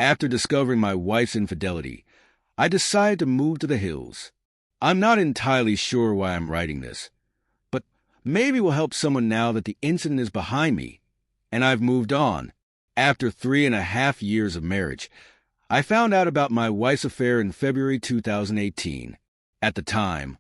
After discovering my wife's infidelity, I decided to move to the hills. I'm not entirely sure why I'm writing this, but maybe it will help someone now that the incident is behind me, and I've moved on. After 3.5 years of marriage, I found out about my wife's affair in February 2018. At the time,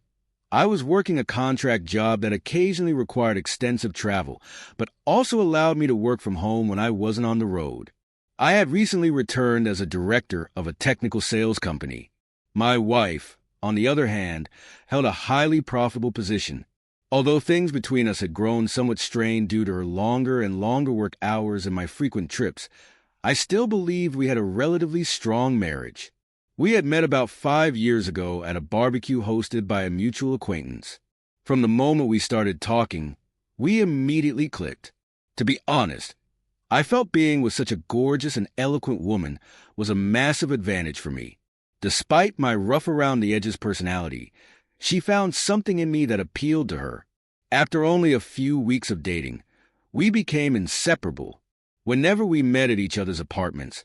I was working a contract job that occasionally required extensive travel, but also allowed me to work from home when I wasn't on the road. I had recently returned as a director of a technical sales company. My wife, on the other hand, held a highly profitable position. Although things between us had grown somewhat strained due to her longer and longer work hours and my frequent trips, I still believed we had a relatively strong marriage. We had met about 5 years ago at a barbecue hosted by a mutual acquaintance. From the moment we started talking, we immediately clicked. To be honest, I felt being with such a gorgeous and eloquent woman was a massive advantage for me. Despite my rough-around-the-edges personality, she found something in me that appealed to her. After only a few weeks of dating, we became inseparable. Whenever we met at each other's apartments,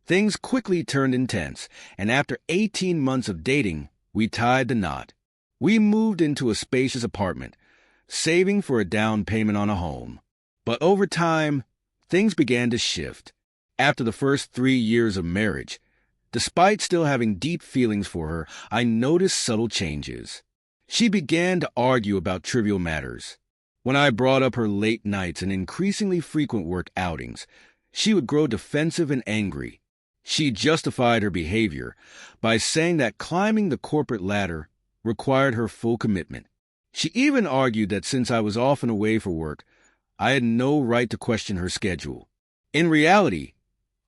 things quickly turned intense, and after 18 months of dating, we tied the knot. We moved into a spacious apartment, saving for a down payment on a home. But over time, things began to shift. After the first 3 years of marriage, despite still having deep feelings for her, I noticed subtle changes. She began to argue about trivial matters. When I brought up her late nights and increasingly frequent work outings, she would grow defensive and angry. She justified her behavior by saying that climbing the corporate ladder required her full commitment. She even argued that since I was often away for work, I had no right to question her schedule. In reality,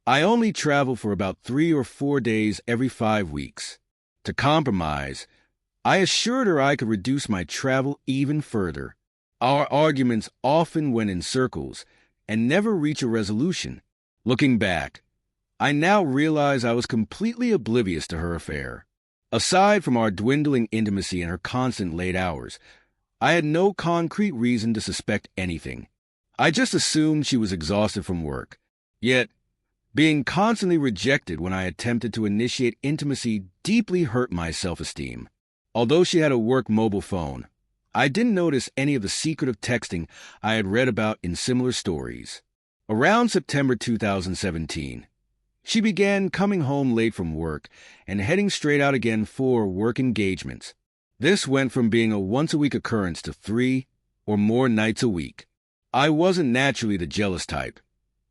I only traveled for about 3 or 4 days every 5 weeks. To compromise, I assured her I could reduce my travel even further. Our arguments often went in circles and never reached a resolution. Looking back, I now realize I was completely oblivious to her affair. Aside from our dwindling intimacy and her constant late hours, I had no concrete reason to suspect anything. I just assumed she was exhausted from work. Yet, being constantly rejected when I attempted to initiate intimacy deeply hurt my self-esteem. Although she had a work mobile phone, I didn't notice any of the secretive texting I had read about in similar stories. Around September 2017, she began coming home late from work and heading straight out again for work engagements. This went from being a once-a-week occurrence to 3 or more nights a week. I wasn't naturally the jealous type,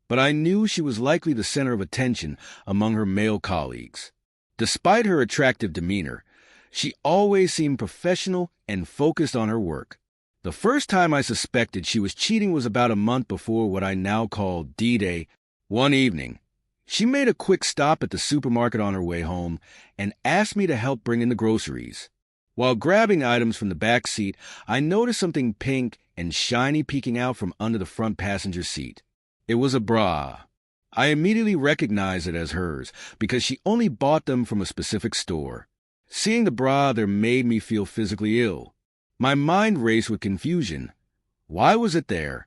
but I knew she was likely the center of attention among her male colleagues. Despite her attractive demeanor, she always seemed professional and focused on her work. The first time I suspected she was cheating was about a month before what I now call D-Day. One evening, she made a quick stop at the supermarket on her way home and asked me to help bring in the groceries. While grabbing items from the back seat, I noticed something pink and shiny peeking out from under the front passenger seat. It was a bra. I immediately recognized it as hers because she only bought them from a specific store. Seeing the bra there made me feel physically ill. My mind raced with confusion. Why was it there?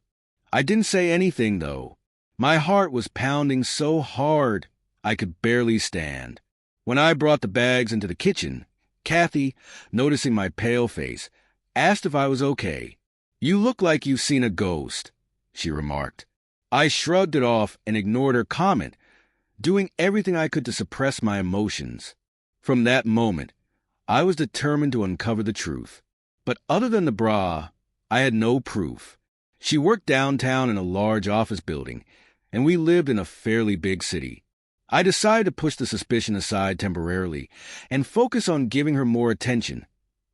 I didn't say anything, though. My heart was pounding so hard I could barely stand. When I brought the bags into the kitchen, Kathy, noticing my pale face, asked if I was okay. "You look like you've seen a ghost," she remarked. I shrugged it off and ignored her comment, doing everything I could to suppress my emotions. From that moment, I was determined to uncover the truth. But other than the bra, I had no proof. She worked downtown in a large office building, and we lived in a fairly big city. I decided to push the suspicion aside temporarily and focus on giving her more attention,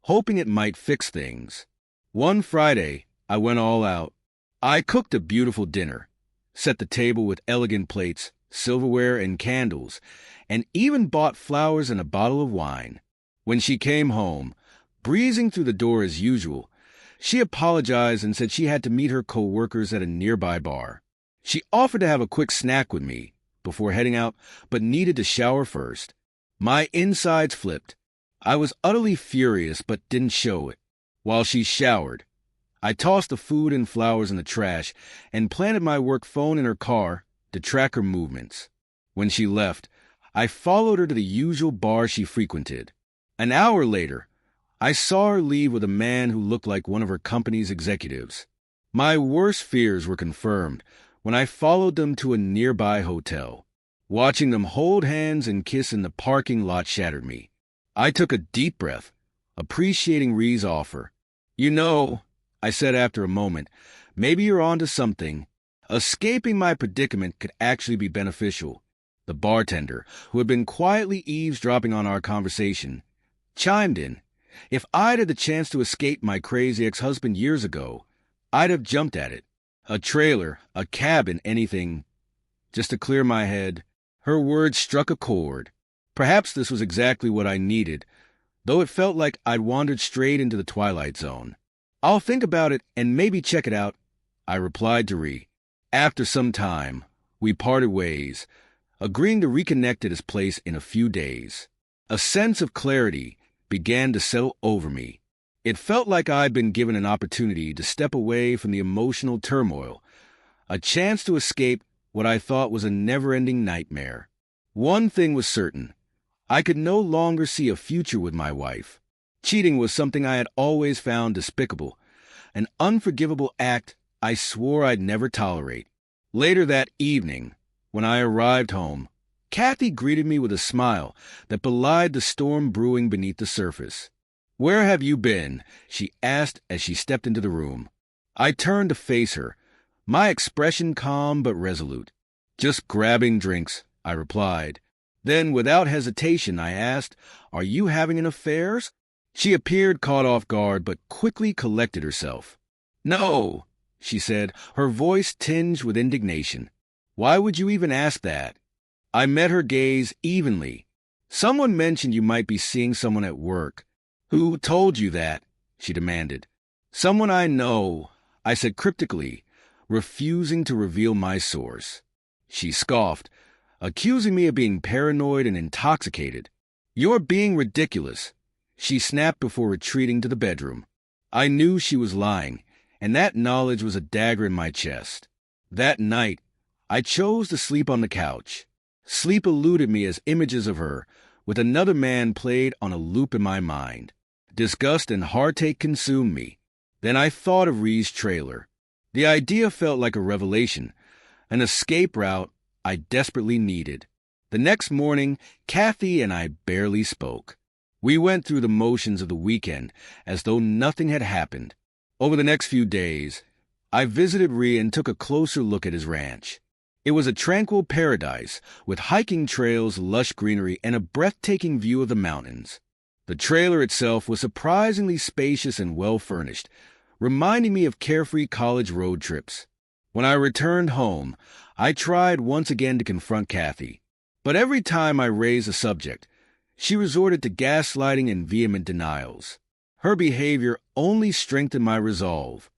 hoping it might fix things. One Friday, I went all out. I cooked a beautiful dinner, set the table with elegant plates, silverware, and candles, and even bought flowers and a bottle of wine. When she came home, breezing through the door as usual, she apologized and said she had to meet her co-workers at a nearby bar. She offered to have a quick snack with me before heading out, but needed to shower first. My insides flipped. I was utterly furious but didn't show it. While she showered, I tossed the food and flowers in the trash and planted my work phone in her car to track her movements. When she left, I followed her to the usual bar she frequented. An hour later, I saw her leave with a man who looked like one of her company's executives. My worst fears were confirmed when I followed them to a nearby hotel. Watching them hold hands and kiss in the parking lot shattered me. I took a deep breath, appreciating Rhee's offer. "You know," I said after a moment, "maybe you're onto something. Escaping my predicament could actually be beneficial." The bartender, who had been quietly eavesdropping on our conversation, chimed in. If I'd had the chance to escape my crazy ex-husband years ago, I'd have jumped at it. A trailer, a cabin, anything, just to clear my head. Her words struck a chord. Perhaps this was exactly what I needed, though it felt like I'd wandered straight into the Twilight Zone. "I'll think about it and maybe check it out," I replied to Rhee. After some time, we parted ways, agreeing to reconnect at his place in a few days. A sense of clarity began to settle over me. It felt like I'd been given an opportunity to step away from the emotional turmoil, a chance to escape what I thought was a never-ending nightmare. One thing was certain. I could no longer see a future with my wife. Cheating was something I had always found despicable, an unforgivable act I swore I'd never tolerate. Later that evening, when I arrived home, Kathy greeted me with a smile that belied the storm brewing beneath the surface. "Where have you been?" she asked as she stepped into the room. I turned to face her, my expression calm but resolute. "Just grabbing drinks," I replied. Then, without hesitation, I asked, "Are you having an affair?" She appeared caught off guard but quickly collected herself. "No," she said, her voice tinged with indignation. "Why would you even ask that?" I met her gaze evenly. "Someone mentioned you might be seeing someone at work." "Who told you that?" she demanded. "Someone I know," I said cryptically, refusing to reveal my source. She scoffed, accusing me of being paranoid and intoxicated. "You're being ridiculous," she snapped before retreating to the bedroom. I knew she was lying, and that knowledge was a dagger in my chest. That night, I chose to sleep on the couch. Sleep eluded me as images of her, with another man, played on a loop in my mind. Disgust and heartache consumed me. Then I thought of Rhee's trailer. The idea felt like a revelation, an escape route I desperately needed. The next morning, Kathy and I barely spoke. We went through the motions of the weekend as though nothing had happened. Over the next few days, I visited Rhee and took a closer look at his ranch. It was a tranquil paradise, with hiking trails, lush greenery, and a breathtaking view of the mountains. The trailer itself was surprisingly spacious and well-furnished, reminding me of carefree college road trips. When I returned home, I tried once again to confront Kathy. But every time I raised the subject, she resorted to gaslighting and vehement denials. Her behavior only strengthened my resolve.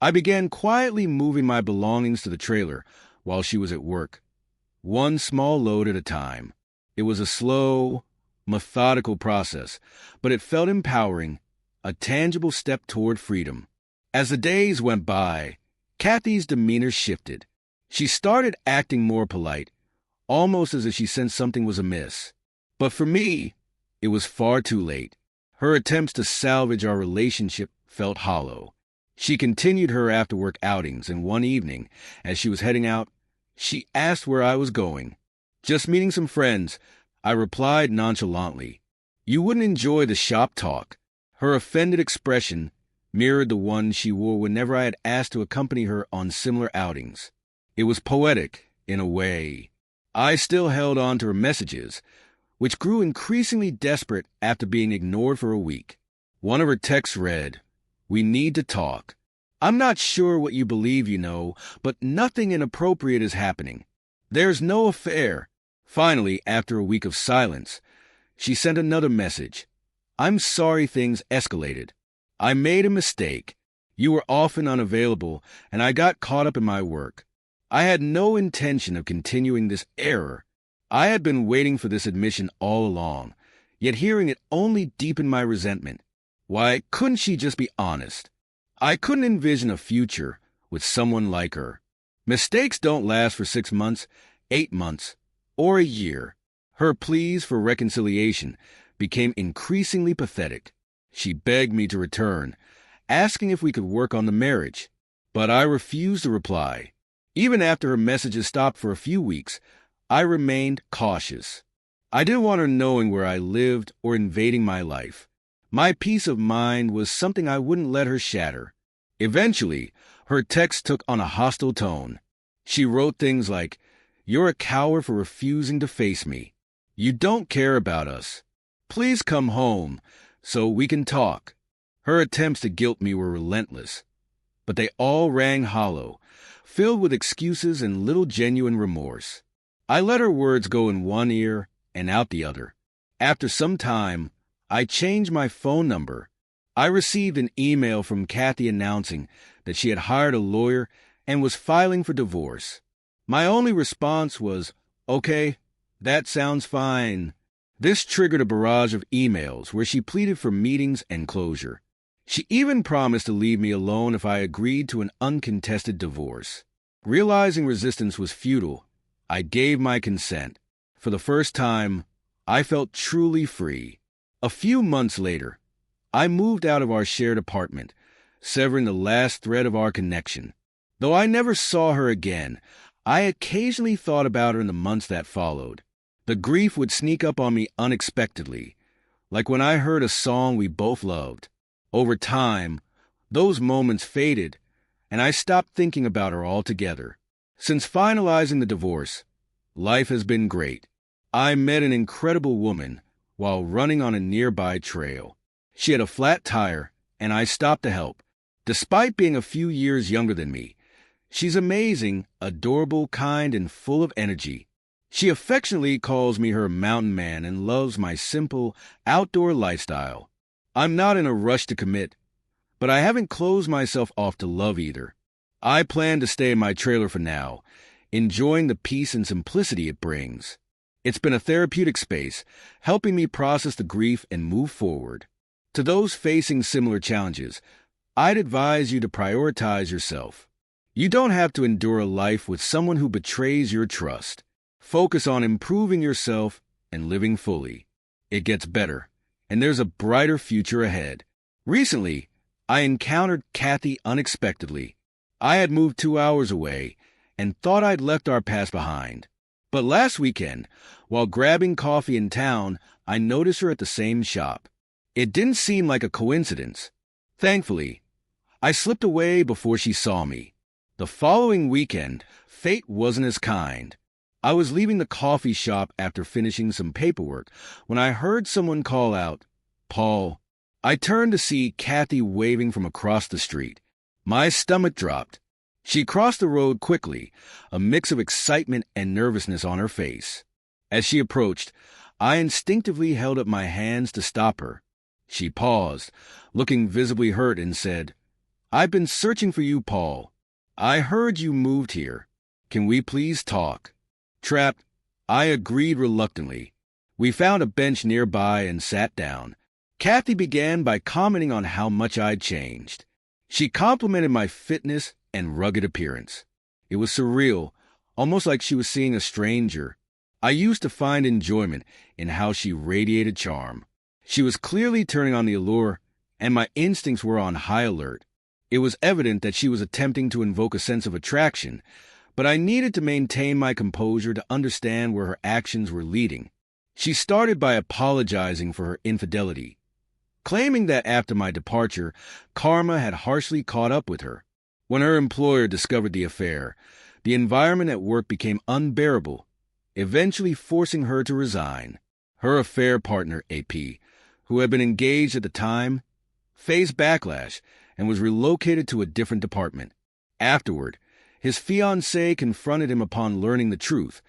I began quietly moving my belongings to the trailer while she was at work, one small load at a time. It was a slow, methodical process, but it felt empowering, a tangible step toward freedom. As the days went by, Kathy's demeanor shifted. She started acting more polite, almost as if she sensed something was amiss. But for me, it was far too late. Her attempts to salvage our relationship felt hollow. She continued her after-work outings, and one evening, as she was heading out, she asked where I was going. "Just meeting some friends," I replied nonchalantly. "You wouldn't enjoy the shop talk." Her offended expression mirrored the one she wore whenever I had asked to accompany her on similar outings. It was poetic, in a way. I still held on to her messages, which grew increasingly desperate after being ignored for a week. One of her texts read, "We need to talk. I'm not sure what you believe you know, but nothing inappropriate is happening. There's no affair." Finally, after a week of silence, she sent another message. "I'm sorry things escalated. I made a mistake. You were often unavailable, and I got caught up in my work. I had no intention of continuing this error." I had been waiting for this admission all along, yet hearing it only deepened my resentment. Why couldn't she just be honest? I couldn't envision a future with someone like her. Mistakes don't last for 6 months, 8 months, or a year. Her pleas for reconciliation became increasingly pathetic. She begged me to return, asking if we could work on the marriage, but I refused to reply. Even after her messages stopped for a few weeks, I remained cautious. I didn't want her knowing where I lived or invading my life. My peace of mind was something I wouldn't let her shatter. Eventually, her text took on a hostile tone. She wrote things like, "You're a coward for refusing to face me. You don't care about us. Please come home so we can talk." Her attempts to guilt me were relentless, but they all rang hollow, filled with excuses and little genuine remorse. I let her words go in one ear and out the other. After some time, I changed my phone number. I received an email from Kathy announcing that she had hired a lawyer and was filing for divorce. My only response was, "Okay, that sounds fine." This triggered a barrage of emails where she pleaded for meetings and closure. She even promised to leave me alone if I agreed to an uncontested divorce. Realizing resistance was futile, I gave my consent. For the first time, I felt truly free. A few months later, I moved out of our shared apartment, severing the last thread of our connection. Though I never saw her again, I occasionally thought about her in the months that followed. The grief would sneak up on me unexpectedly, like when I heard a song we both loved. Over time, those moments faded, and I stopped thinking about her altogether. Since finalizing the divorce, life has been great. I met an incredible woman while running on a nearby trail. She had a flat tire, and I stopped to help. Despite being a few years younger than me, she's amazing, adorable, kind, and full of energy. She affectionately calls me her mountain man and loves my simple, outdoor lifestyle. I'm not in a rush to commit, but I haven't closed myself off to love either. I plan to stay in my trailer for now, enjoying the peace and simplicity it brings. It's been a therapeutic space, helping me process the grief and move forward. To those facing similar challenges, I'd advise you to prioritize yourself. You don't have to endure a life with someone who betrays your trust. Focus on improving yourself and living fully. It gets better, and there's a brighter future ahead. Recently, I encountered Kathy unexpectedly. I had moved 2 hours away and thought I'd left our past behind. But last weekend, while grabbing coffee in town, I noticed her at the same shop. It didn't seem like a coincidence. Thankfully, I slipped away before she saw me. The following weekend, fate wasn't as kind. I was leaving the coffee shop after finishing some paperwork when I heard someone call out, "Paul." I turned to see Kathy waving from across the street. My stomach dropped. She crossed the road quickly, a mix of excitement and nervousness on her face. As she approached, I instinctively held up my hands to stop her. She paused, looking visibly hurt, and said, "I've been searching for you, Paul. I heard you moved here. Can we please talk?" Trapped, I agreed reluctantly. We found a bench nearby and sat down. Kathy began by commenting on how much I'd changed. She complimented my fitness and rugged appearance. It was surreal, almost like she was seeing a stranger. I used to find enjoyment in how she radiated charm. She was clearly turning on the allure, and my instincts were on high alert. It was evident that she was attempting to invoke a sense of attraction, but I needed to maintain my composure to understand where her actions were leading. She started by apologizing for her infidelity, claiming that after my departure, karma had harshly caught up with her. When her employer discovered the affair, the environment at work became unbearable, eventually forcing her to resign. Her affair partner, AP, who had been engaged at the time, faced backlash and was relocated to a different department. Afterward, his fiancée confronted him upon learning the truth,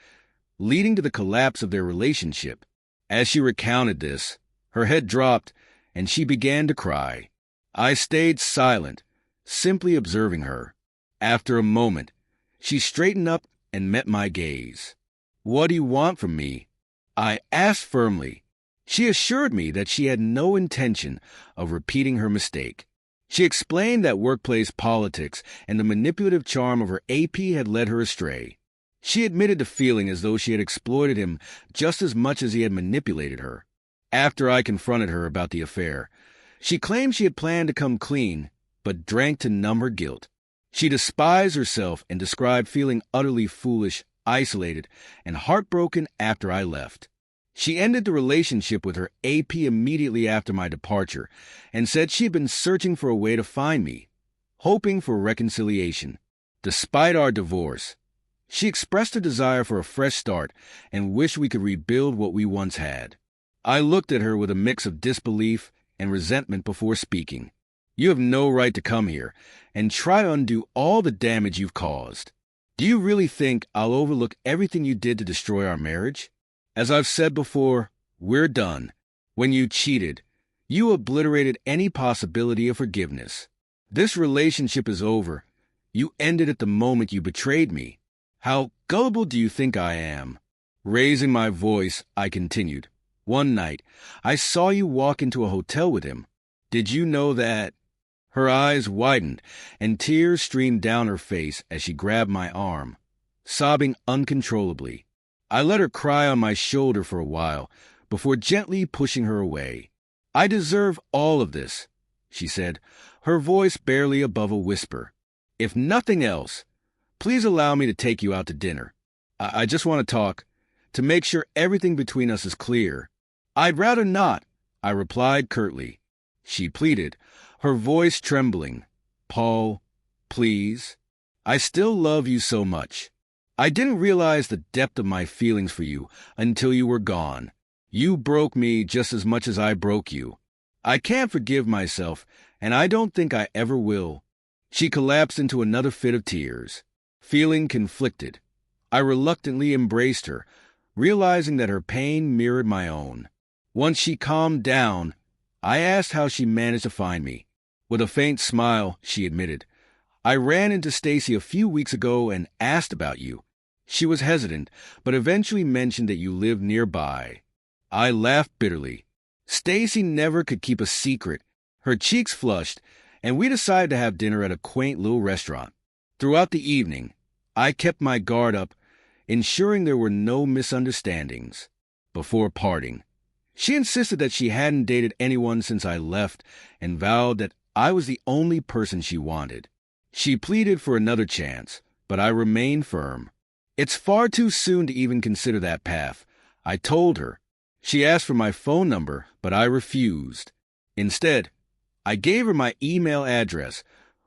leading to the collapse of their relationship. As she recounted this, her head dropped and she began to cry. I stayed silent, simply observing her. After a moment, she straightened up and met my gaze. "What do you want from me?" I asked firmly. She assured me that she had no intention of repeating her mistake. She explained that workplace politics and the manipulative charm of her AP had led her astray. She admitted to feeling as though she had exploited him just as much as he had manipulated her. After I confronted her about the affair, she claimed she had planned to come clean, but drank to numb her guilt. She despised herself and described feeling utterly foolish, isolated, and heartbroken after I left. She ended the relationship with her AP immediately after my departure and said she had been searching for a way to find me, hoping for reconciliation. Despite our divorce, she expressed a desire for a fresh start and wished we could rebuild what we once had. I looked at her with a mix of disbelief and resentment before speaking. You have no right to come here and try to undo all the damage you've caused. Do you really think I'll overlook everything you did to destroy our marriage? As I've said before, we're done. When you cheated, you obliterated any possibility of forgiveness. This relationship is over. You ended it the moment you betrayed me. How gullible do you think I am? Raising my voice, I continued. One night, I saw you walk into a hotel with him. Did you know that? Her eyes widened, and tears streamed down her face as she grabbed my arm, sobbing uncontrollably. I let her cry on my shoulder for a while, before gently pushing her away. I deserve all of this, she said, her voice barely above a whisper. If nothing else, please allow me to take you out to dinner. I just want to talk, to make sure everything between us is clear. I'd rather not, I replied curtly. She pleaded, her voice trembling. Paul, please. I still love you so much. I didn't realize the depth of my feelings for you until you were gone. You broke me just as much as I broke you. I can't forgive myself, and I don't think I ever will. She collapsed into another fit of tears. Feeling conflicted, I reluctantly embraced her, realizing that her pain mirrored my own. Once she calmed down, I asked how she managed to find me. With a faint smile, she admitted, I ran into Stacy a few weeks ago and asked about you. She was hesitant, but eventually mentioned that you lived nearby. I laughed bitterly. Stacy never could keep a secret. Her cheeks flushed, and we decided to have dinner at a quaint little restaurant. Throughout the evening, I kept my guard up, ensuring there were no misunderstandings. Before parting, she insisted that she hadn't dated anyone since I left and vowed that I was the only person she wanted. She pleaded for another chance, but I remained firm. It's far too soon to even consider that path, I told her. She asked for my phone number, but I refused. Instead, I gave her my email address,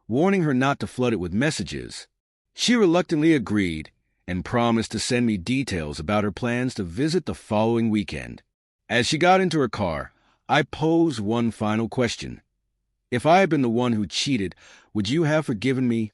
warning her not to flood it with messages. She reluctantly agreed and promised to send me details about her plans to visit the following weekend. As she got into her car, I posed one final question. If I had been the one who cheated, would you have forgiven me?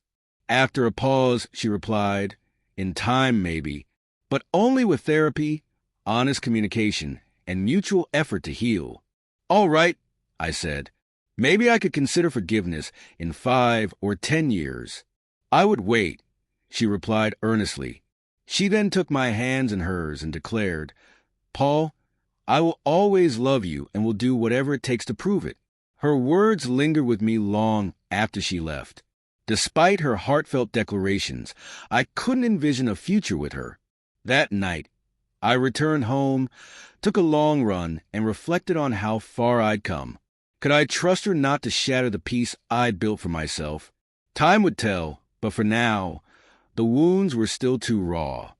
After a pause, she replied, in time maybe, but only with therapy, honest communication, and mutual effort to heal. All right, I said. Maybe I could consider forgiveness in 5 or 10 years. I would wait, she replied earnestly. She then took my hands in hers and declared, Paul, I will always love you and will do whatever it takes to prove it. Her words lingered with me long after she left. Despite her heartfelt declarations, I couldn't envision a future with her. That night, I returned home, took a long run, and reflected on how far I'd come. Could I trust her not to shatter the peace I'd built for myself? Time would tell, but for now, the wounds were still too raw.